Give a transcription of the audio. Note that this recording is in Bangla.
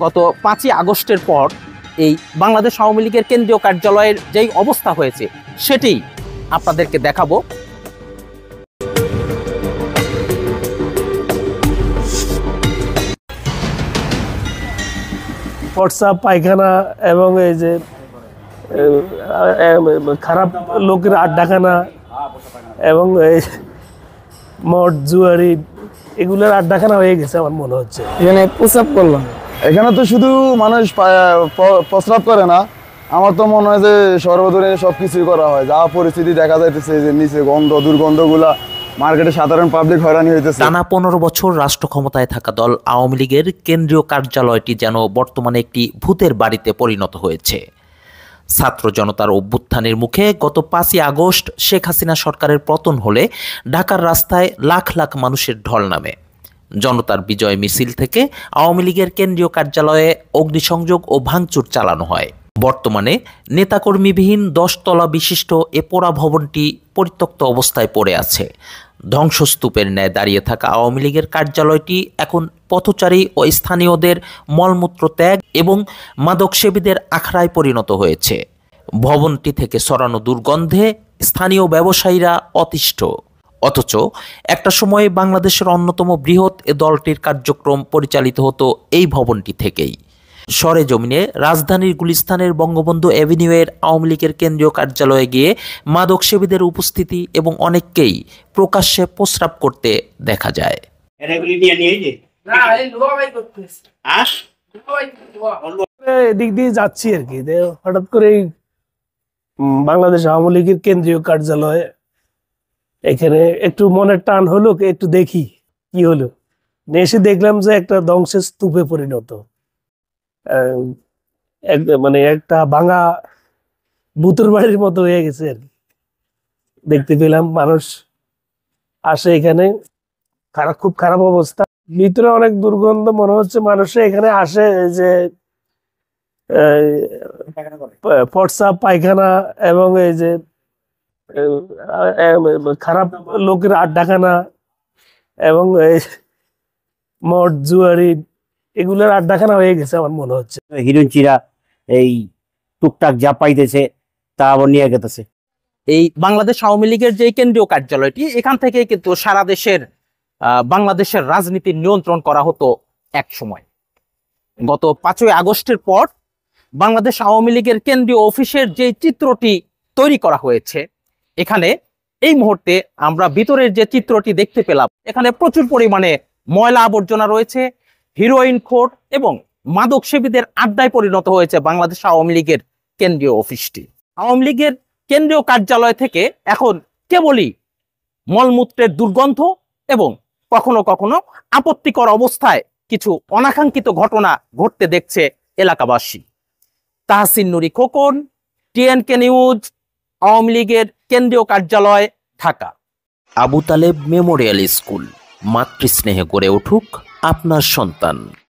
গত 5ই আগস্টের পর এই বাংলাদেশ আওয়ামী লীগের কেন্দ্রীয় কার্যালয়ের যেই অবস্থা হয়েছে সেটি আপনাদেরকে দেখাবো। প্রস্রাব, পায়খানা এবং এই যে খারাপ লোকের আড্ডাখানা এবং এই মদ জুয়ারি এগুলোর আড্ডাখানা হয়ে গেছে আমার মনে হচ্ছে। এখানে প্রস্রাব করলাম, এখানে তো শুধু মানুষ প্রস্রাব করে না, আমার তো মনে হয় যে সর্বদলীয় সবকিছুই করা হয়। যা পরিস্থিতি দেখা যাইতেছে যে নিচে দুর্গন্ধগুলা মার্কেটে সাধারণ পাবলিক হয়রানি হইতেছে। টানা 15 বছর রাষ্ট্র ক্ষমতায় থাকা দল আওয়ামী লীগের কেন্দ্রীয় কার্যালয়টি যেন বর্তমানে একটি ভূতের বাড়িতে পরিণত হয়েছে। ছাত্র জনতার অভ্যুত্থানের মুখে গত 5ই আগস্ট শেখ হাসিনা সরকারের পতন হলে ঢাকার রাস্তায় লাখ লাখ মানুষের ঢল নামে। জনতার বিজয় মিছিল থেকে আওয়ামী লীগের কেন্দ্রীয় কার্যালয়ে অগ্নিসংযোগ ও ভাঙচুর চালানো হয়। বর্তমানে নেতাকর্মীবিহীন 10 তলা বিশিষ্ট এ পোড়া ভবনটি পরিত্যক্ত অবস্থায় পড়ে আছে। ধ্বংসস্তূপের ন্যায় দাঁড়িয়ে থাকা আওয়ামী লীগের কার্যালয়টি এখন পথচারী ও স্থানীয়দের মলমূত্র ত্যাগ এবং মাদকসেবীদের আখড়ায় পরিণত হয়েছে। ভবনটি থেকে ছড়ানো দুর্গন্ধে স্থানীয় ব্যবসায়ীরা অতিষ্ঠ। অথচ একটা সময়ে বাংলাদেশের অন্যতম বৃহৎ এ দলটির কার্যক্রম পরিচালিত হতো এই ভবনটি থেকেই। সরেজমিনে রাজধানীর গুলিস্তানের বঙ্গবন্ধু অ্যাভিনিউয়ের আওয়ামী লীগের কেন্দ্রীয় কার্যালয়ে গিয়ে মাদকসেবীদের উপস্থিতি এবং অনেককেই প্রকাশ্যে প্রস্রাব করতে দেখা যায়। এদিক দিয়ে যাচ্ছি আর কি, হঠাৎ করে বাংলাদেশ আওয়ামী লীগের কেন্দ্রীয় কার্যালয়ে এখানে একটু মনের টান হলো, একটু দেখি কি হলো। এসে দেখলাম যে একটা ধ্বংসের স্তূপে পরিণত, মানে একটা ভাঙা ভূতের বাড়ির মতো হয়ে গেছে আর কি। দেখতে পেলাম মানুষ আসে এখানে, খুব খারাপ অবস্থা, ভিতরে অনেক দুর্গন্ধ। মনে হচ্ছে মানুষে এখানে আসে যে প্রস্রাব, পায়খানা এবং এই যে খারাপ লোকের আড্ডাখানা এবং মদ জুয়ারি এগুলোর আড্ডাখানা হয়ে গেছে আমার মনে হচ্ছে। হিরোইনচিরা এই টুকটাক যা পাইতেছে তা আবার নিয়ে গেতেছে। এই বাংলাদেশ আওয়ামী লীগের যে কেন্দ্রীয় কার্যালয়টি, এখান থেকে কিন্তু সারা দেশের বাংলাদেশের রাজনীতির নিয়ন্ত্রণ করা হতো এক সময়। গত 5ই আগস্টের পর বাংলাদেশ আওয়ামী লীগের কেন্দ্রীয় অফিসের যে চিত্রটি তৈরি করা হয়েছে, এখানে এই মুহূর্তে আমরা ভিতরের যে চিত্রটি দেখতে পেলাম, এখানে প্রচুর পরিমাণে ময়লা আবর্জনা রয়েছে, হিরোইন খোর এবং মাদকসেবীদের আড্ডায় পরিণত হয়েছে বাংলাদেশ আওয়ামী লীগের কেন্দ্রীয় অফিসটি। আওয়ামী লীগের কেন্দ্রীয় কার্যালয় থেকে এখন কেবলই মলমূত্রের দুর্গন্ধ এবং কখনো কখনো আপত্তিকর অবস্থায় কিছু অনাকাঙ্ক্ষিত ঘটনা ঘটতে দেখছে এলাকাবাসী। তাহসিন নুরি খোকন, TNK নিউজ, আওয়ামী লীগের কেন্দ্রীয় কার্যালয়, ঢাকা। আবু তালেব মেমোরিয়াল স্কুল, মাতৃস্নেহে গড়ে উঠুক আপনার সন্তান।